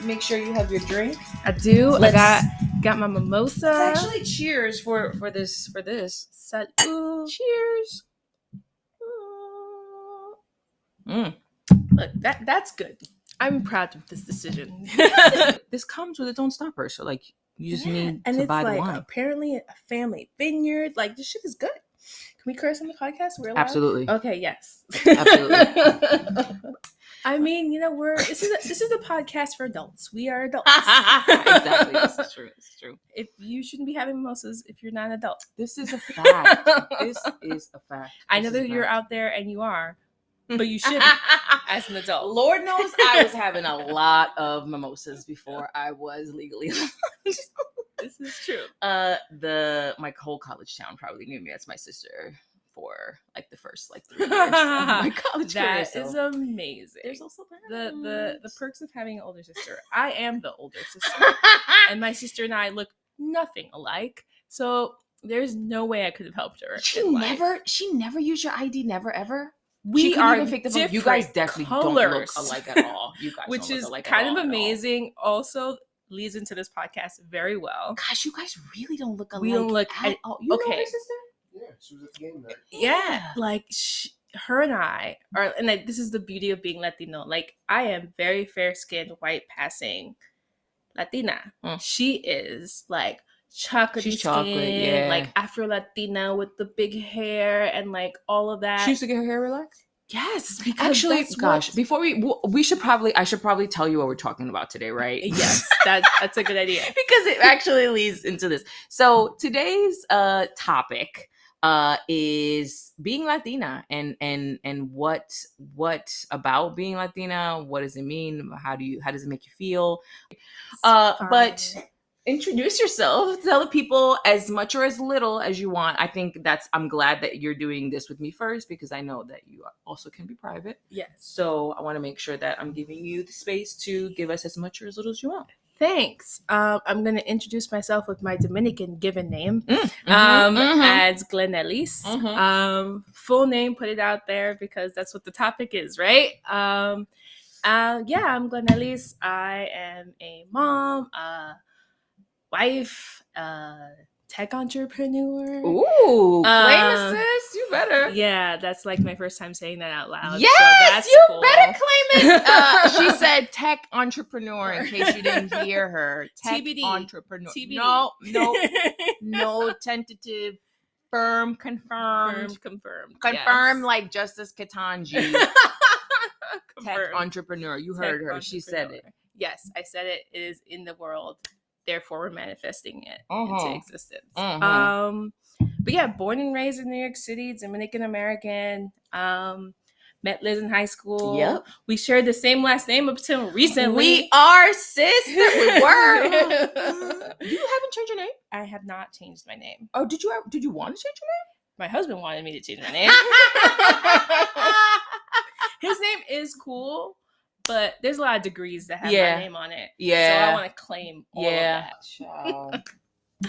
make sure you have your drink. I do. I got my mimosa. It's actually cheers for this. Cheers. Look, that's good. I'm proud of this decision. This comes with its own stopper, so like you just need and to buy it's the like wine. Apparently a family vineyard. Like this shit is good. Can we curse on the podcast? We're allowed? Absolutely. Okay. Yes. Absolutely. I mean, this is a podcast for adults. We are adults. Exactly. This is true. It's true. If you shouldn't be having mimosas if you're not an adult. This is a fact. This is a fact. I know that you're out there and you are, but you shouldn't as an adult. Lord knows I was having a lot of mimosas before I was legally This is true. My whole college town probably knew me as my sister for like the first 3 years of my college career. That is amazing. There's also the perks of having an older sister. I am the older sister, and my sister and I look nothing alike. So there's no way I could have helped her. She never used your ID. Never ever. We are even fake the you guys definitely colors. Don't look alike at all. You guys, which don't is look alike kind at of all, amazing. Also leads into this podcast very well. Gosh, you guys really don't look alike. We don't look at all. You know my sister? Yeah, she was at the game night. Yeah, like her and I are, and this is the beauty of being Latino. Like I am very fair-skinned, white-passing Latina. She is like chocolate skin, like Afro-Latina with the big hair and like all of that. She used to get her hair relaxed? Yes, because actually, before I should probably tell you what we're talking about today, right? Yes, that's a good idea. Because it actually leads into this. So today's topic is being Latina and what about being Latina? What does it mean? How does it make you feel? But introduce yourself. Tell the people as much or as little as you want. I'm glad that you're doing this with me first because I know that you also can be private. Yes. So I want to make sure that I'm giving you the space to give us as much or as little as you want. Thanks. I'm going to introduce myself with my Dominican given name as Glenelys. Full name, put it out there because that's what the topic is, right? I'm Glenelys. I am a mom, wife, tech entrepreneur. Ooh, claim it, sis. You better. Yeah, that's like my first time saying that out loud. Yes, so that's you cool. better claim it. She said tech entrepreneur in case you didn't hear her. Tech TBD. Entrepreneur. TBD. No tentative. Confirmed. Confirmed. Confirmed, Yes. like Justice Ketanji. Tech entrepreneur. You heard her. She said it. Yes, I said it. It is in the world. Therefore, we're manifesting it into existence. But yeah, born and raised in New York City, Dominican American. Met Liz in high school. Yep. We shared the same last name up until recently. We are sisters. We were. You haven't changed your name? I have not changed my name. Oh, did you want to change your name? My husband wanted me to change my name. His name is cool, but there's a lot of degrees that have my name on it. Yeah. So I want to claim all of that.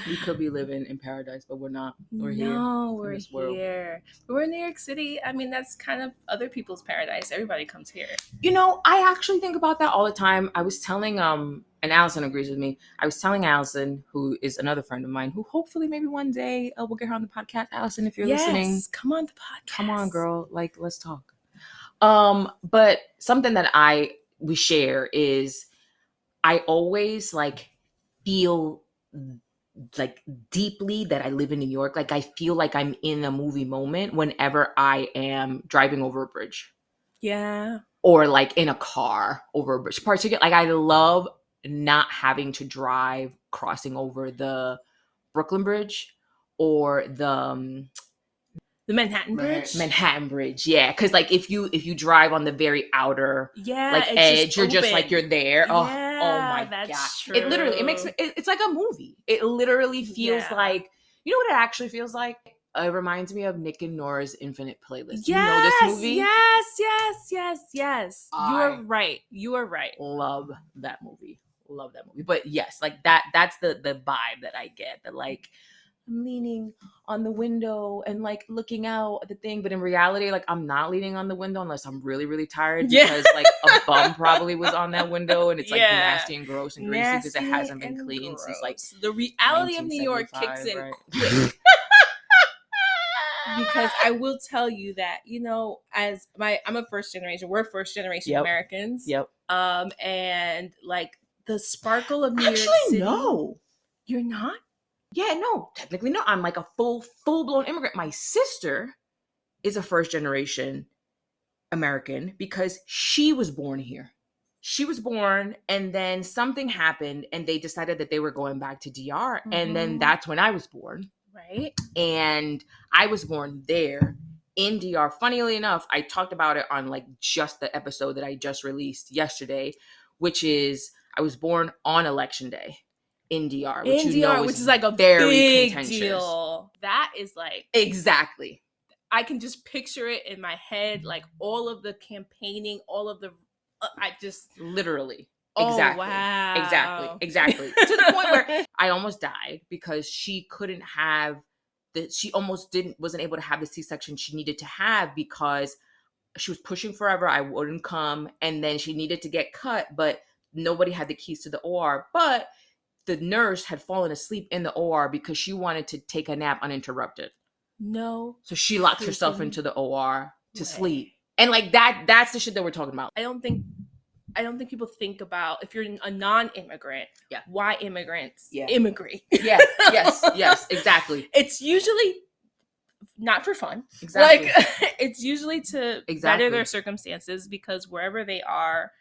We could be living in paradise, but we're not. We're here. No, we're here. We're in New York City. I mean, that's kind of other people's paradise. Everybody comes here. You know, I actually think about that all the time. I was telling, and Allison agrees with me. I was telling Allison, who is another friend of mine, who hopefully maybe one day we'll get her on the podcast. Allison, if you're listening. Come on the podcast. Come on, girl. Like, let's talk. But something that we share is I always feel deeply that I live in New York. Like I feel like I'm in a movie moment whenever I am driving over a bridge. Yeah. Or in a car over a bridge. Particularly, I love not having to drive crossing over the Brooklyn Bridge or the Manhattan Bridge? Manhattan Bridge, yeah. Because if you drive on the very outer edge, you're just you're there. Yeah, oh my gosh. True. It literally, it's like a movie. It literally feels like, you know what it actually feels like? It reminds me of Nick and Nora's Infinite Playlist. Yes, you know this movie? Yes. You are right. Love that movie. But yes, that's the vibe that I get. That I'm leaning on the window and like looking out at the thing. But in reality, like I'm not leaning on the window unless I'm really, really tired because like a bum probably was on that window and it's like nasty and gross and greasy because it hasn't been cleaned since like the reality of New York kicks in right? quick. Because I will tell you that, you know, I'm a first generation, we're first generation Americans. Yep. And like the sparkle of New York City. No. You're not? Yeah, no, technically no. I'm like a full-blown immigrant. My sister is a first generation American because she was born here. She was born and then something happened and they decided that they were going back to DR. And then that's when I was born. Right. And I was born there in DR. Funnily enough, I talked about it on like just the episode that I just released yesterday, which is I was born on election day in DR, which which is like a very big contentious deal. That is like exactly. I can just picture it in my head, like all of the campaigning, all of the I just literally. Exactly. Oh, wow. Exactly. To the point where I almost died because she couldn't have she almost wasn't able to have the C-section she needed to have because she was pushing forever. I wouldn't come. And then she needed to get cut, but nobody had the keys to the OR. But the nurse had fallen asleep in the OR because she wanted to take a nap uninterrupted. No. So she locked herself into the OR to sleep. And like that's the shit that we're talking about. I don't think people think about if you're a non-immigrant, why immigrants immigrate. Yes, exactly. It's usually not for fun. Exactly. Like it's usually to better their circumstances because wherever they are,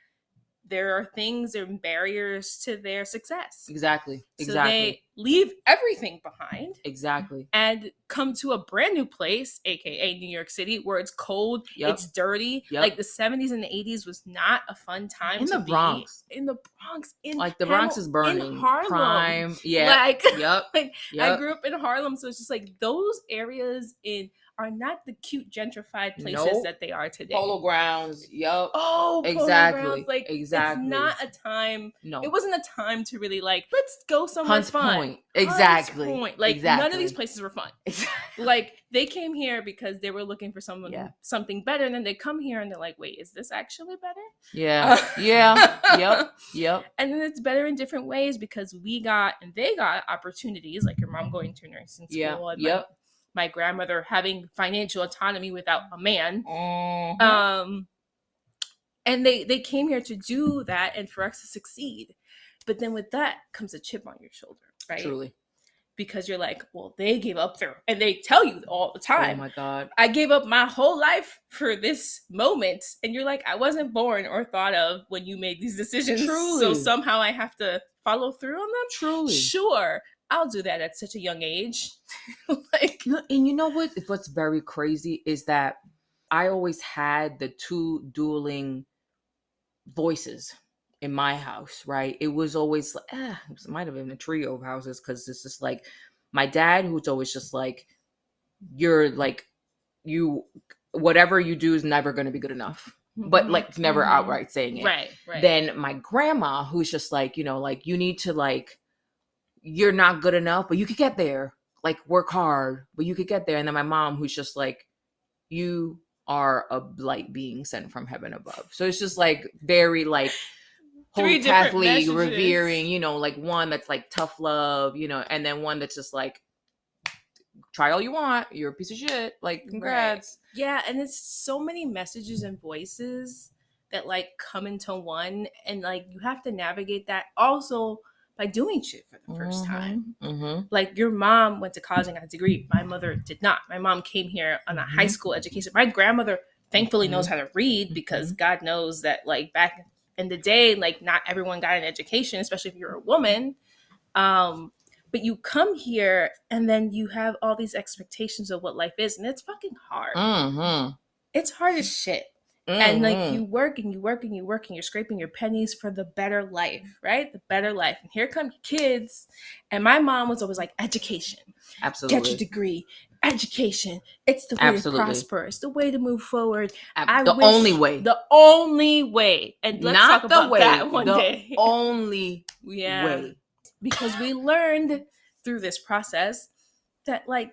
there are things and barriers to their success. Exactly. So they leave everything behind. Exactly. And come to a brand new place, aka New York City, where it's cold, it's dirty. Like the 70s and the 80s was not a fun time in the Bronx. In the Bronx. Like the Bronx is burning. In Harlem. Crime. Yeah. Like, I grew up in Harlem, so it's just like those areas are not the cute gentrified places that they are today. Polo grounds. Yup. Oh, exactly. Polo grounds. Like, it's not a time. No. It wasn't a time to really like, let's go somewhere Hunts fun. Point. Exactly. Hunts Point. Like, none of these places were fun. Like, they came here because they were looking for something better. And then they come here and they're like, wait, is this actually better? Yeah. Yep. And then it's better in different ways because they got opportunities, like your mom going to nursing school. And my grandmother having financial autonomy without a man. And they came here to do that and for us to succeed. But then with that comes a chip on your shoulder, right? Truly. Because you're like, well, they gave up and they tell you all the time. Oh my God. I gave up my whole life for this moment. And you're like, I wasn't born or thought of when you made these decisions. Truly. So somehow I have to follow through on them? Truly. Sure. I'll do that at such a young age. And you know what's very crazy is that I always had the two dueling voices in my house, right? It was always like, it might have been a trio of houses because it's just like my dad, who's always just like, you're like, whatever you do is never going to be good enough. But like never outright saying it. Right. Then my grandma, who's just like, like you need to like, you're not good enough, but you could get there. Like work hard, but you could get there. And then my mom, who's just like, you are a light being sent from heaven above. So it's just like very like whole Catholic revering, like one that's like tough love, and then one that's just like try all you want. You're a piece of shit. Like congrats. Right. Yeah, and it's so many messages and voices that like come into one, and like you have to navigate that also by doing shit for the first time. Like your mom went to college and got a degree. My mother did not. My mom came here on a high school education. My grandmother thankfully knows how to read because God knows that like back in the day, like not everyone got an education, especially if you're a woman. But you come here and then you have all these expectations of what life is, and it's fucking hard. It's hard as shit. And like you work and you work and you work and you're scraping your pennies for the better life, right? The better life. And here come kids. And my mom was always like, education. Absolutely. Get your degree. Education. It's the way to prosper. It's the way to move forward. The only way. The only way. And let's talk about that one day. The only way. Because we learned through this process that like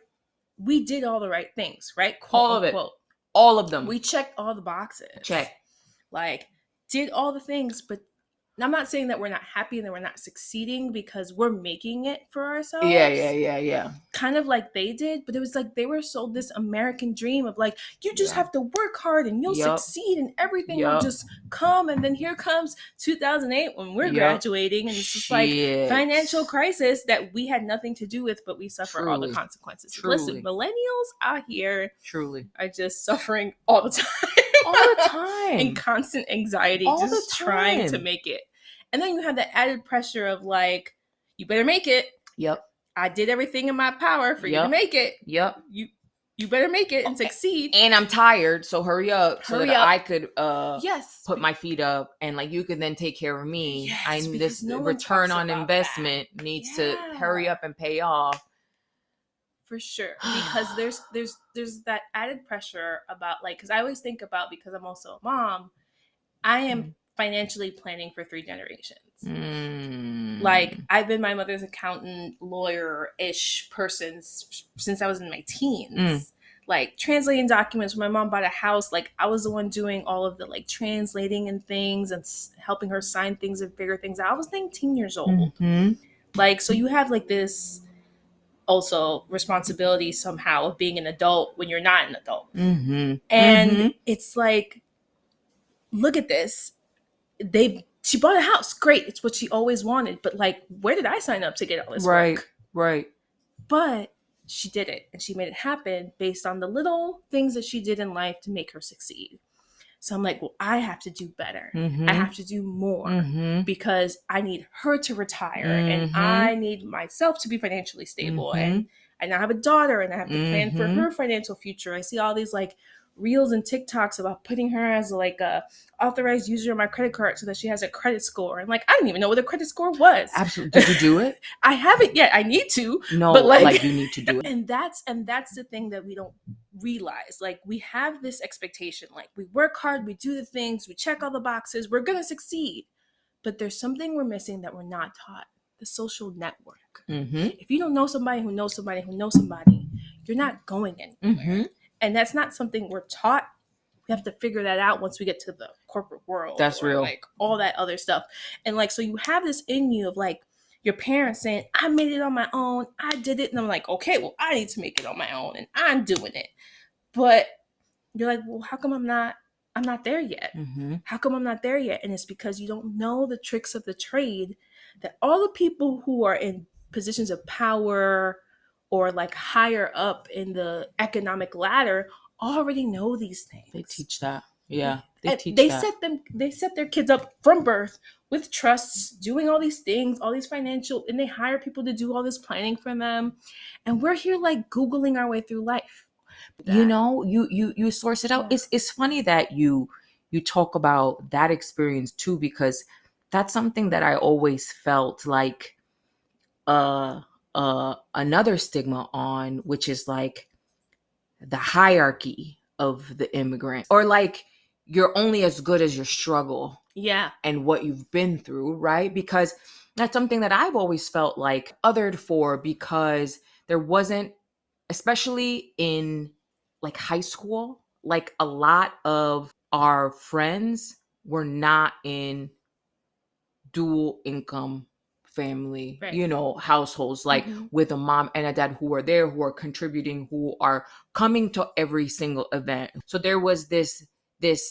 we did all the right things, right? Quote All of it. unquote. All of them. We checked all the boxes. Check. Like, did all the things, but I'm not saying that we're not happy and that we're not succeeding, because we're making it for ourselves. Yeah. Kind of like they did, but it was like they were sold this American dream of like, you just have to work hard and you'll succeed and everything will just come. And then here comes 2008 when we're graduating, and it's just like financial crisis that we had nothing to do with, but we suffer all the consequences. Listen, millennials out here are just suffering all the time. All the time. And constant anxiety, all just trying to make it. And then you have the added pressure of like, you better make it. Yep. I did everything in my power for you to make it. Yep. You better make it and succeed. And I'm tired, so hurry up so that I could put my feet up, and like you can then take care of me. Yes, I need this return on investment needs to hurry up and pay off. For sure, because there's that added pressure about like, because I always think about, because I'm also a mom, I am financially planning for 3 generations. Like, I've been my mother's accountant, lawyer-ish person since I was in my teens. Like, translating documents. When my mom bought a house, like, I was the one doing all of the like translating and things and helping her sign things and figure things out. I was 19 years old. Like, so you have like this also responsibility somehow of being an adult when you're not an adult. And it's like, look at this. She bought a house. Great. It's what she always wanted. But like, where did I sign up to get all this work? Right. But she did it, and she made it happen based on the little things that she did in life to make her succeed. So I'm like, well, I have to do better. I have to do more because I need her to retire and I need myself to be financially stable. And I now have a daughter and I have to plan for her financial future. I see all these like reels and TikToks about putting her as like a authorized user of my credit card so that she has a credit score. And like, I didn't even know what a credit score was. Absolutely. Did you do it? I haven't yet. I need to. No, but like you need to do it. And that's the thing that we don't realize. Like, we have this expectation, like we work hard, we do the things, we check all the boxes, we're going to succeed. But there's something we're missing that we're not taught: the social network. If you don't know somebody who knows somebody who knows somebody, you're not going anywhere. And that's not something we're taught. We have to figure that out once we get to the corporate world. That's real. Like all that other stuff. And like, so you have this in you of like your parents saying, I made it on my own. I did it. And I'm like, okay, well, I need to make it on my own and I'm doing it. But you're like, well, how come I'm not there yet? How come I'm not there yet? And it's because you don't know the tricks of the trade that all the people who are in positions of power or like higher up in the economic ladder already know these things. They teach that. Yeah. They set their kids up from birth with trusts, doing all these things, all these financial, and they hire people to do all this planning for them. And we're here like Googling our way through life. You know, you source it out. It's funny that you talk about that experience too, because that's something that I always felt like another stigma on, which is like the hierarchy of the immigrant, or like you're only as good as your struggle and what you've been through, right? Because that's something that I've always felt like othered for, because there wasn't, especially in like high school, like a lot of our friends were not in dual income family, you know, households, like with a mom and a dad who are there, who are contributing, who are coming to every single event. So there was this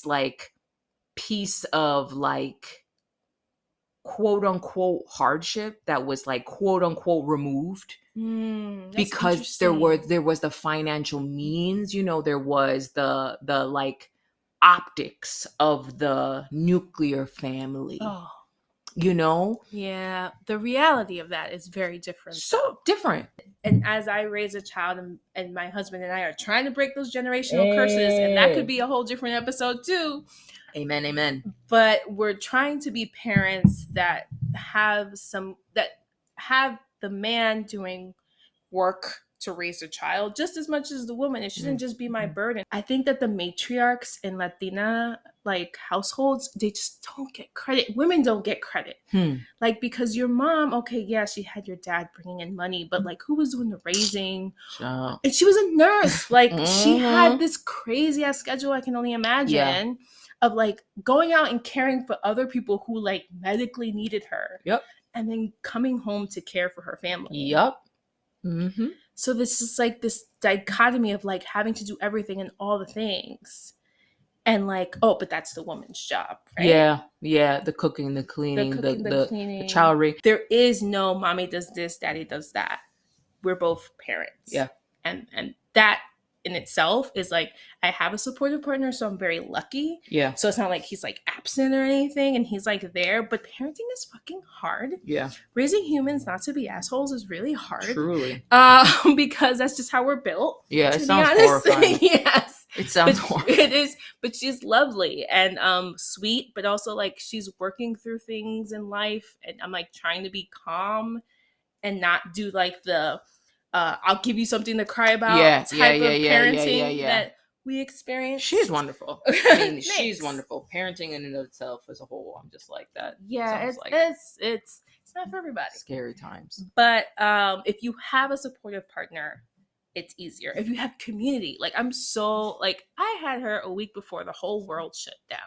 like piece of like quote unquote hardship that was like quote unquote removed because there was the financial means, you know, there was the like optics of the nuclear family. You know? Yeah. The reality of that is very different. So different. And as I raise a child and my husband and I are trying to break those generational curses, and that could be a whole different episode too. Amen. But we're trying to be parents that have the man doing work to raise a child just as much as the woman. It shouldn't just be my burden. I think that the matriarchs in Latina like households, they just don't get credit. Women don't get credit. Like, because your mom, okay, yeah, she had your dad bringing in money, but like, who was doing the raising? And she was a nurse. Like, she had this crazy ass schedule, I can only imagine, of like going out and caring for other people who like medically needed her. And then coming home to care for her family. So this is like this dichotomy of like having to do everything and all the things. And like, oh, but that's the woman's job, right? Yeah. The cooking, the cleaning, the cleaning. The child raising. There is no mommy does this, daddy does that. We're both parents. And that in itself is like, I have a supportive partner, so I'm very lucky. So it's not like he's like absent or anything and he's like there, but parenting is fucking hard. Raising humans not to be assholes is really hard. Truly. Because that's just how we're built. It sounds horrifying. Yes. It sounds horrifying. It is, but she's lovely and sweet, but also like she's working through things in life, and I'm like trying to be calm and not do like the I'll give you something to cry about type of parenting that we experience. She's wonderful. I mean, she's wonderful. Parenting in and of itself as a whole, I'm just like that. It's not for everybody. Scary times. But if you have a supportive partner, it's easier. If you have community, like I'm so like I had her a week before the whole world shut down.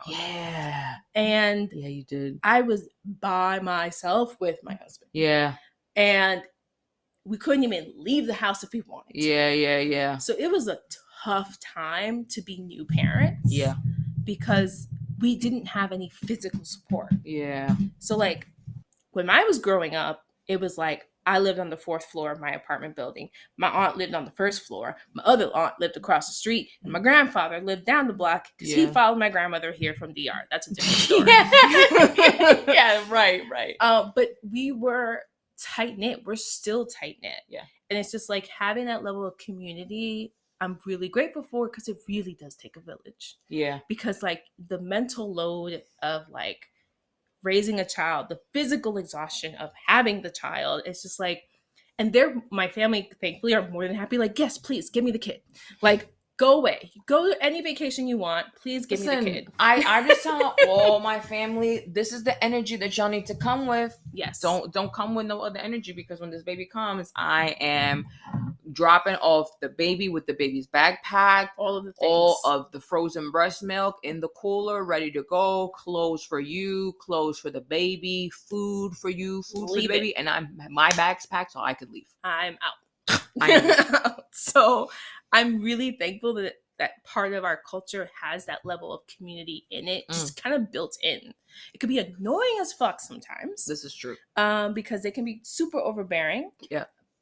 And you did. I was by myself with my husband. And we couldn't even leave the house if we wanted to. So it was a tough time to be new parents. Because we didn't have any physical support. So like when I was growing up, it was like I lived on the 4th floor of my apartment building. My aunt lived on the 1st floor. My other aunt lived across the street. And my grandfather lived down the block because he followed my grandmother here from DR. That's a different story. Right. But we were tight-knit. We're still tight-knit. And it's just like having that level of community, I'm really grateful for, because it really does take a village. Because like the mental load of like raising a child, the physical exhaustion of having the child, it's just like, and my family thankfully are more than happy, like, yes, please give me the kid, like go away, go to any vacation you want, please give me the kid. I just tell all my family, this is the energy that y'all need to come with. Don't come with no other energy, because when this baby comes, I am dropping off the baby with the baby's backpack, all of the frozen breast milk in the cooler, ready to go, clothes for you, clothes for the baby, food for you, food for the baby, and my bag's packed so I could leave. I'm out. So I'm really thankful that part of our culture has that level of community in it, just kind of built in. It could be annoying as fuck sometimes. This is true. Because they can be super overbearing.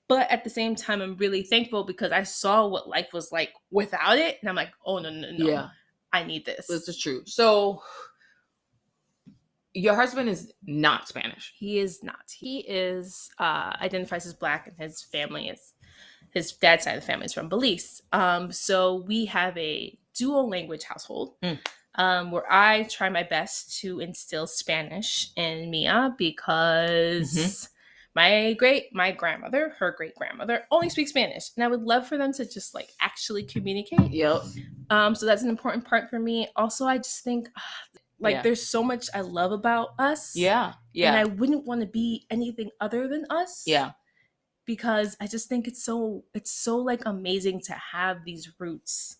But at the same time, I'm really thankful because I saw what life was like without it. And I'm like, oh, no. I need this. This is true. So your husband is not Spanish. He is not. He is identifies as Black, and his family is, his dad's side of the family is from Belize. So we have a dual language household where I try my best to instill Spanish in Mia, because my grandmother, her great grandmother, only speaks Spanish, and I would love for them to just like actually communicate. So that's an important part for me. Also, I just think there's so much I love about us. And I wouldn't want to be anything other than us. Because I just think it's so like amazing to have these roots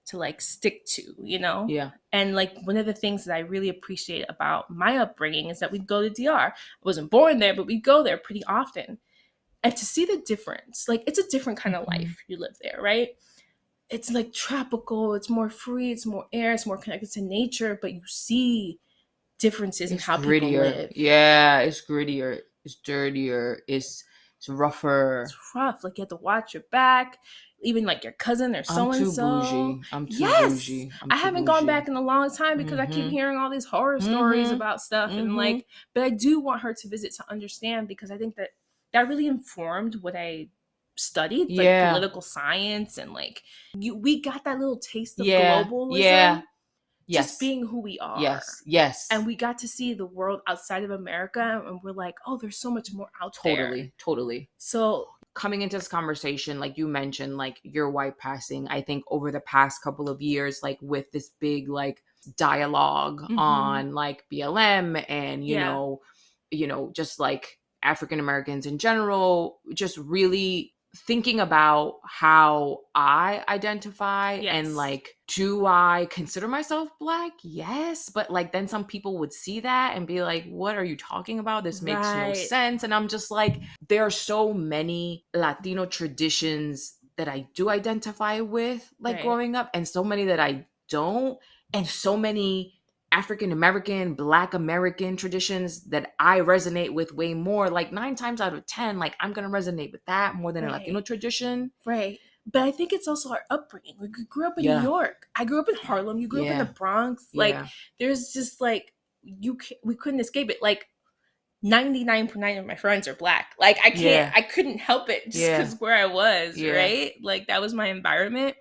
to like stick to, you know? And like one of the things that I really appreciate about my upbringing is that we'd go to DR. I wasn't born there, but we'd go there pretty often. And to see the difference, like it's a different kind of life you live there, right? It's like tropical, it's more free, it's more air, it's more connected to nature, but you see differences in how grittier. People live. It's grittier, it's dirtier, it's rougher. It's rough. Like you have to watch your back. Even like your cousin or so-and-so. I'm too bougie. I haven't gone back in a long time because I keep hearing all these horror stories about stuff. And like, but I do want her to visit to understand, because I think that really informed what I studied, like political science, and like we got that little taste of globalism. Just being who we are. And we got to see the world outside of America, and we're like, oh, there's so much more out there. Totally. So coming into this conversation, like you mentioned, like your white passing, I think over the past couple of years, like with this big like dialogue on like BLM and, you know, just like African Americans in general, just really thinking about how I identify and like, do I consider myself Black? Yes. But like, then some people would see that and be like, what are you talking about? This makes no sense. And I'm just like, there are so many Latino traditions that I do identify with, like growing up, and so many that I don't, and so many African American, Black American traditions that I resonate with way more. Like 9 times out of 10, like I'm gonna resonate with that more than a Latino tradition. Right. But I think it's also our upbringing. Like, we grew up in New York. I grew up in Harlem. You grew up in the Bronx. Like, there's just like, we couldn't escape it. Like, 99.9% of my friends are Black. Like, I couldn't help it just because where I was, right? Like, that was my environment.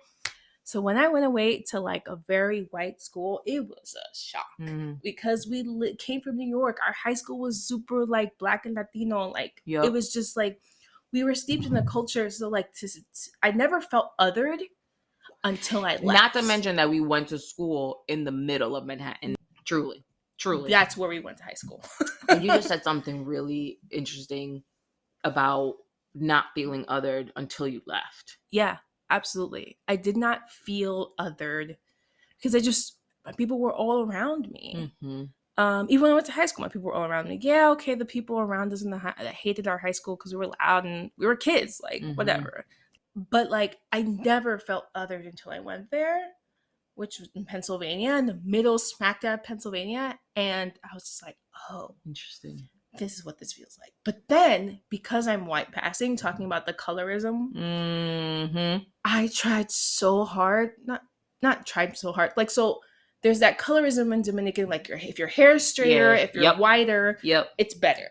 So when I went away to like a very white school, it was a shock because we came from New York. Our high school was super like Black and Latino. Like, it was just like, we were steeped in the culture. So like, I never felt othered until I left. Not to mention that we went to school in the middle of Manhattan. Truly. That's where we went to high school. And you just said something really interesting about not feeling othered until you left. Yeah. Absolutely. I did not feel othered because my people were all around me. Even when I went to high school, my people were all around me. Yeah, okay, the people around us that hated our high school because we were loud and we were kids, like whatever. But like, I never felt othered until I went there, which was in Pennsylvania, in the middle smack dab Pennsylvania. And I was just like, oh, interesting. This is what this feels like. But then, because I'm white passing, talking about the colorism, I tried so hard, not tried so hard. Like, so there's that colorism in Dominican, like if your hair is straighter, if you're whiter, it's better.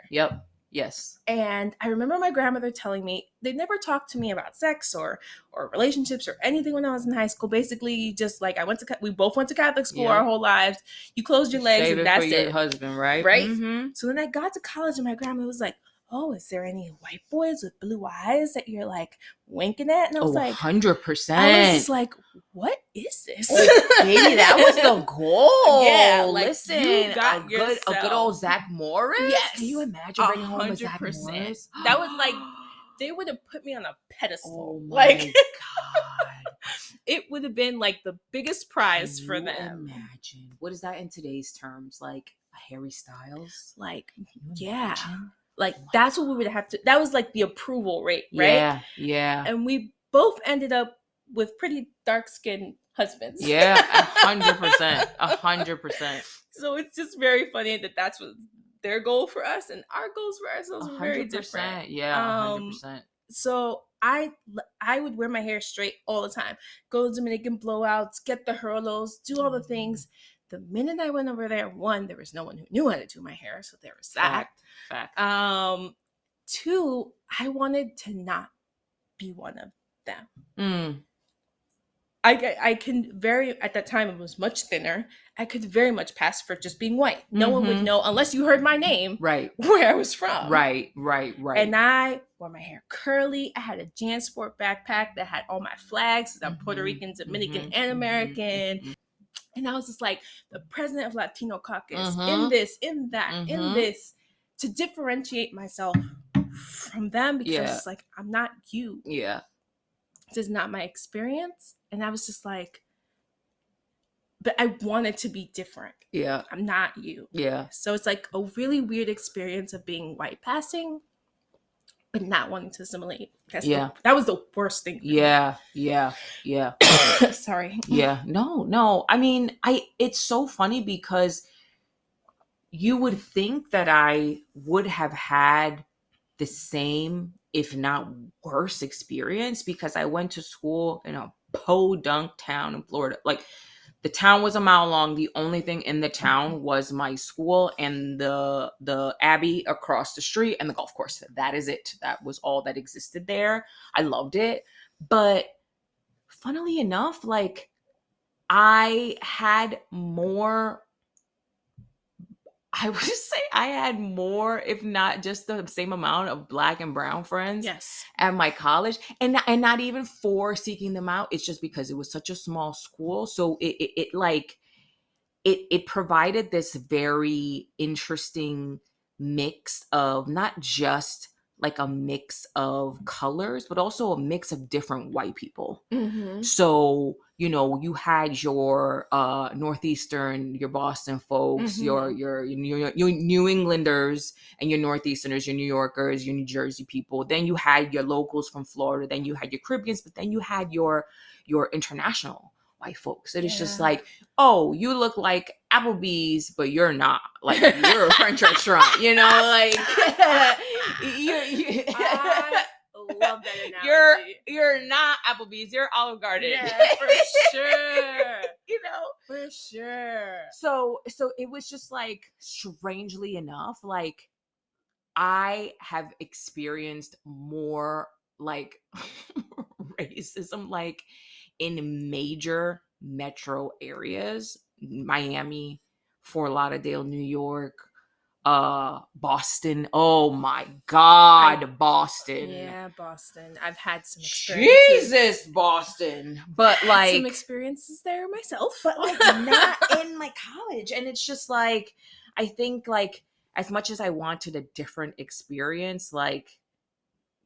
Yes. And I remember my grandmother telling me they never talked to me about sex or relationships or anything when I was in high school. Basically, just like we both went to Catholic school our whole lives. You closed your legs and that's it. Your husband, right? Right. So then I got to college and my grandmother was like, "Oh, is there any white boys with blue eyes that you're like winking at?" And I was like, 100%. I was just like, what is this? Baby, that was the goal. Yeah, like, listen, you got a good old Zach Morris. Yes. Can you imagine bringing home a Zach Morris? That was like, they would have put me on a pedestal. Oh my like, God. It would have been like the biggest prize for them. Imagine. What is that in today's terms? Like Harry Styles? Like, yeah. Like, that's what we would have to, that was like the approval rate, right? Yeah. And we both ended up with pretty dark-skinned husbands. Yeah, 100%. 100%. So it's just very funny that that's what their goal for us and our goals for ourselves are very different. Yeah, 100%. So I would wear my hair straight all the time. Go to Dominican blowouts, get the hurlos, do all the things. The minute I went over there, 1, there was no one who knew how to do my hair, so there was that. Fact. 2, I wanted to not be one of them. I can at that time, it was much thinner. I could very much pass for just being white. No one would know unless you heard my name, right, where I was from. Right. And I wore my hair curly. I had a JanSport backpack that had all my flags because I'm Puerto Rican, Dominican, and American. And I was just like the president of Latino Caucus, in this, in that, in this, to differentiate myself from them because it's like, I'm not you. Yeah. This is not my experience. And I was just like, but I wanted to be different. Yeah. I'm not you. Yeah. So it's like a really weird experience of being white passing, but not wanting to assimilate. That was the worst thing. Yeah. Sorry. Yeah. No. I mean, it's so funny because you would think that I would have had the same, if not worse, experience because I went to school in a podunk town in Florida. Like, the town was a mile long. The only thing in the town was my school and the Abbey across the street and the golf course. That is it. That was all that existed there. I loved it. But funnily enough, like, I had more, I would say I had more, if not just the same amount of Black and brown friends at my college. And not even for seeking them out. It's just because it was such a small school. So it like, it provided this very interesting mix of not just like a mix of colors, but also a mix of different white people. Mm-hmm. So, you know, you had your Northeastern, your Boston folks, Mm-hmm. your New Englanders and your Northeasterners, your New Yorkers, your New Jersey people. Then you had your locals from Florida. Then you had your Caribbeans, but then you had your international white folks. It is just like, oh, you look like Applebee's, but you're not. Like, you're a French restaurant, you know, like I love that analogy. You're not Applebee's, you're Olive Garden. Yeah, for sure. You know, for sure. So it was just like, strangely enough, like I have experienced more like racism like in major metro areas, Miami, Fort Lauderdale, New York, Boston. Oh my God, Boston. Yeah, Boston. I've had some experiences. Jesus, Boston. But like some experiences there myself. But like not in my college. And it's just like, I think like as much as I wanted a different experience, like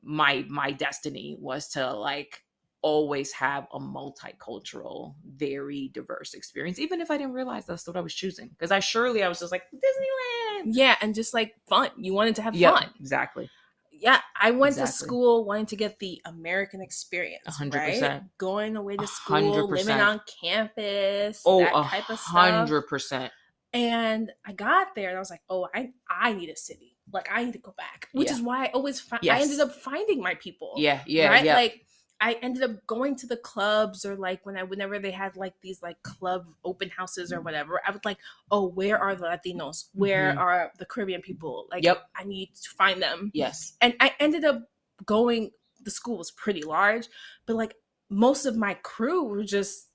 my destiny was to like always have a multicultural, very diverse experience, even if I didn't realize that's what I was choosing. Because I was just like, Disneyland. Yeah, and just like fun. You wanted to have fun. Exactly. Yeah, I went to school wanting to get the American experience. 100%. Right? Going away to school, 100%. Living on campus, that type of stuff. 100%. And I got there and I was like, oh, I need a city. Like, I need to go back. Which is why I always I ended up finding my people. Yeah. Right? Yeah. Like, I ended up going to the clubs, or like whenever they had like these like club open houses or whatever, I would like, oh, where are the Latinos? Where are the Caribbean people? Like, I need to find them. Yes. And I ended up going, the school was pretty large, but like most of my crew were just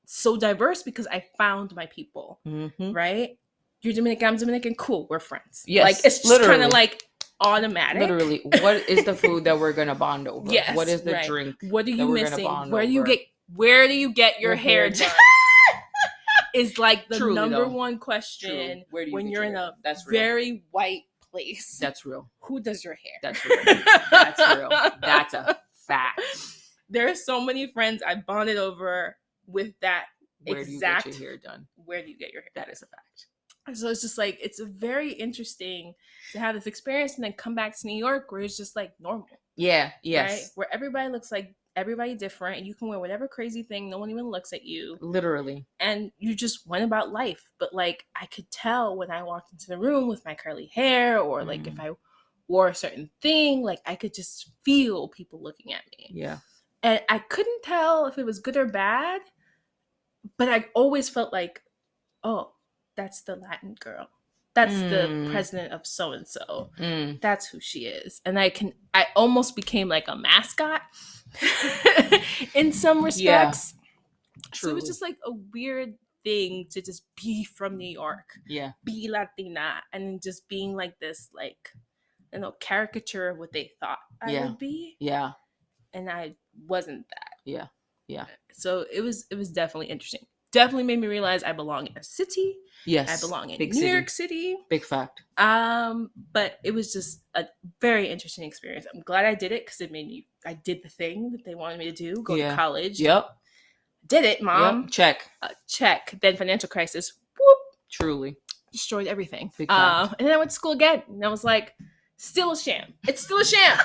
so diverse because I found my people, right? You're Dominican, I'm Dominican, cool, we're friends. Yes, like it's just kind of like automatic. Literally, what is the food that we're gonna bond over? Yes, what is the drink? What are you missing? Where do you get your hair done? Is like the number one question when you're in a very white place. That's real. Who does your hair? That's real. That's real. That's a fact. There are so many friends I bonded over with that. Where do you get your hair done? Where do you get your hair? That is a fact. So it's just like, it's a very interesting to have this experience and then come back to New York where it's just like normal. Yeah. Yes. Right? Where everybody looks like everybody different and you can wear whatever crazy thing. No one even looks at you. Literally. And you just went about life. But like, I could tell when I walked into the room with my curly hair, or like if I wore a certain thing, like I could just feel people looking at me. Yeah. And I couldn't tell if it was good or bad, but I always felt like, oh, that's the Latin girl. That's the president of so-and-so. That's who she is. And I almost became like a mascot in some respects. Yeah, so it was just like a weird thing to just be from New York. Yeah. Be Latina. And just being like this, like, you know, caricature of what they thought I would be. Yeah. And I wasn't that. Yeah. Yeah. So it was definitely interesting. Definitely made me realize I belong in a city. Yes. I belong in New York City. Big fact. But it was just a very interesting experience. I'm glad I did it because it made me, I did the thing that they wanted me to do, go to college. Yep. Did it, Mom. Yep. Check. Check. Then financial crisis. Whoop. Truly. Destroyed everything. Big fact. And then I went to school again. And I was like, still a sham. It's still a sham.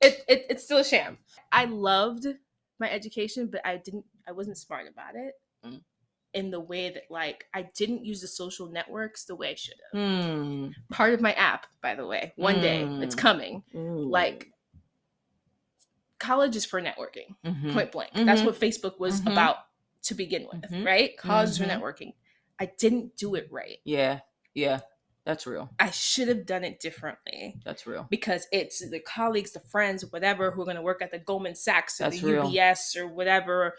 It's still a sham. I loved my education, but I wasn't smart about it in the way that, like, I didn't use the social networks the way I should have. Part of my app, by the way, one day, it's coming. Like, college is for networking, point blank. That's what Facebook was about to begin with, right? College is for networking. I didn't do it right. Yeah. Yeah. That's real. I should have done it differently. That's real. Because it's the colleagues, the friends, whatever, who are going to work at the Goldman Sachs or the real. UBS or whatever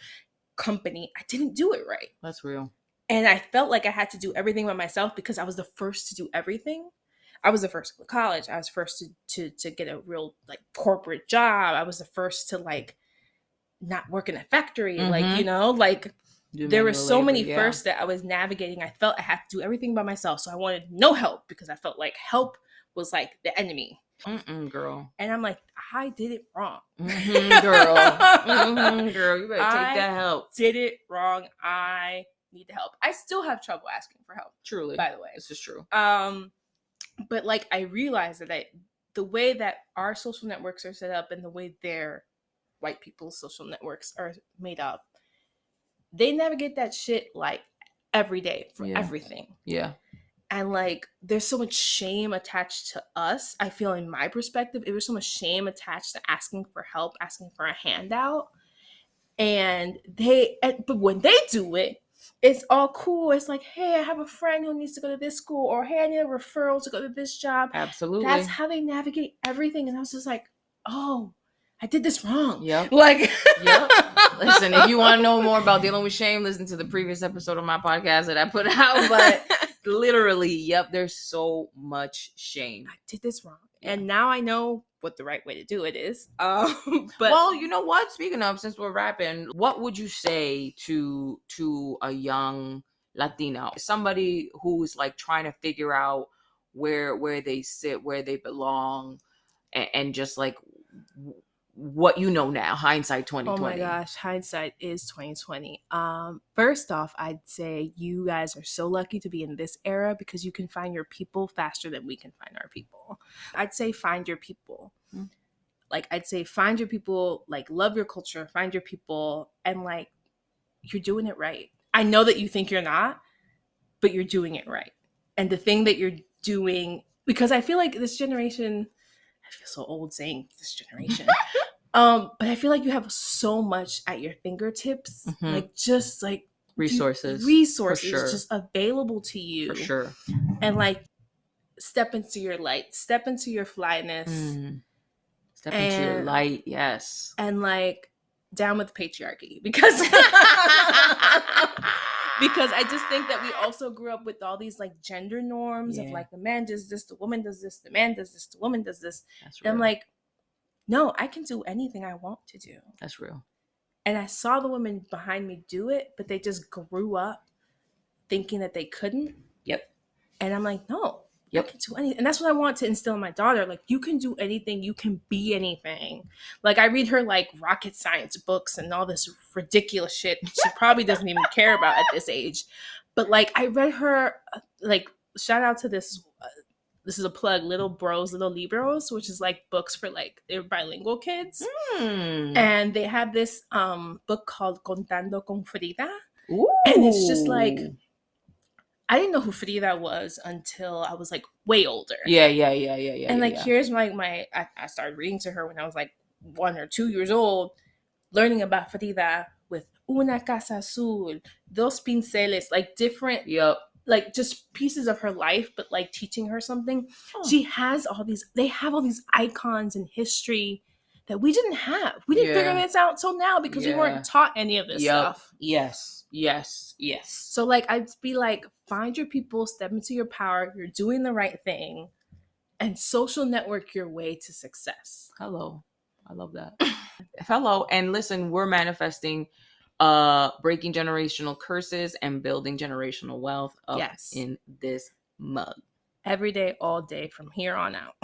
company. I didn't do it right. That's real. And I felt like I had to do everything by myself because I was the first to do everything. I was the first to go to college. I was first to get a real, like, corporate job. I was the first to, like, not work in a factory. Like, you know, like, there were so many firsts that I was navigating. I felt I had to do everything by myself. So I wanted no help because I felt like help was like the enemy. Girl. And I'm like, I did it wrong. Girl. Girl, you better take that help. Did it wrong. I need the help. I still have trouble asking for help. Truly. By the way. This is true. But like I realized that the way that our social networks are set up and the way their white people's social networks are made up, they navigate that shit like every day for everything. Yeah. And like there's so much shame attached to us. I feel in my perspective, it was so much shame attached to asking for help, asking for a handout. And but when they do it, it's all cool. It's like, hey, I have a friend who needs to go to this school, or hey, I need a referral to go to this job. Absolutely. That's how they navigate everything. And I was just like, oh, I did this wrong. Yep. Like, yep. Listen, if you want to know more about dealing with shame, listen to the previous episode of my podcast that I put out. But literally, yep, there's so much shame. I did this wrong. And now I know what the right way to do it is. But well, you know what? Speaking of, since we're rapping, what would you say to a young Latino, somebody who's like trying to figure out where they sit, where they belong, and just like what you know now, hindsight 2020? Oh my gosh, hindsight is 2020. First off, I'd say you guys are so lucky to be in this era because you can find your people faster than we can find our people. I'd say find your people. Like I'd say find your people, like love your culture, find your people, and like you're doing it right. I know that you think you're not, but you're doing it right. And the thing that you're doing, because I feel like this generation, I feel so old saying this generation. But I feel like you have so much at your fingertips, like just like resources sure. Just available to you. For sure. And like step into your light, step into your flyness. Step into your light, yes. And like down with patriarchy because because I just think that we also grew up with all these like gender norms of like the man does this, the woman does this, the man does this, the woman does this. That's real. And I'm like, no, I can do anything I want to do. That's real. And I saw the women behind me do it, but they just grew up thinking that they couldn't. Yep. And I'm like, no, I can do anything. And that's what I want to instill in my daughter. Like, you can do anything. You can be anything. Like, I read her like rocket science books and all this ridiculous shit she probably doesn't even care about at this age. But like, I read her, like, shout out to this, this is a plug, Little Bros, Little Libros, which is like books for like they're bilingual kids. And they have this book called Contando con Frida. Ooh. And it's just like, I didn't know who Frida was until I was like way older. Yeah. And like, here's like I started reading to her when I was like 1 or 2 years old, learning about Frida with Una Casa Azul, Dos Pinceles, like different, like just pieces of her life, but like teaching her something. She has they have all these icons in history that we didn't have. We didn't figure this out till now because we weren't taught any of this stuff. Yes. So like, I'd be like, find your people, step into your power. You're doing the right thing, and social network your way to success. Hello. I love that. Hello. And listen, we're manifesting breaking generational curses and building generational wealth up in this mug. Every day, all day, from here on out.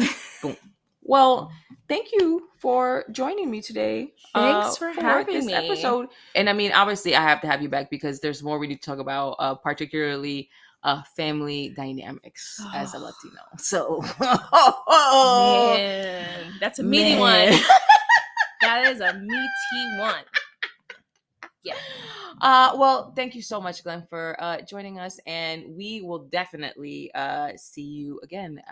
Boom. Well, thank you for joining me today. Thanks for having this me. Episode. And I mean, obviously, I have to have you back because there's more we need to talk about, particularly family dynamics as a Latino. So, man, that's a meaty one. That is a meaty one. Yeah. Well, thank you so much, Glenn, for joining us, and we will definitely see you again.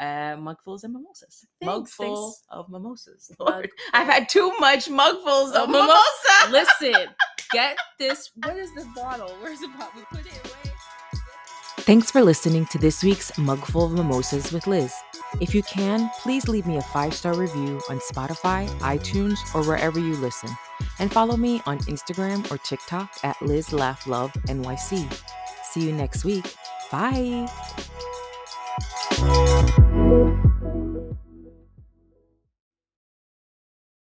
Mugfuls and Mimosas. Mugful of Mimosas. Lord, I've had too much mugfuls of mimosa. Listen, get this. What is this bottle? Where's the bottle? We put it away. Thanks for listening to this week's Mugful of Mimosas with Liz. If you can, please leave me a 5-star review on Spotify, iTunes, or wherever you listen. And follow me on Instagram or TikTok at LizLaughLoveNYC. See you next week. Bye.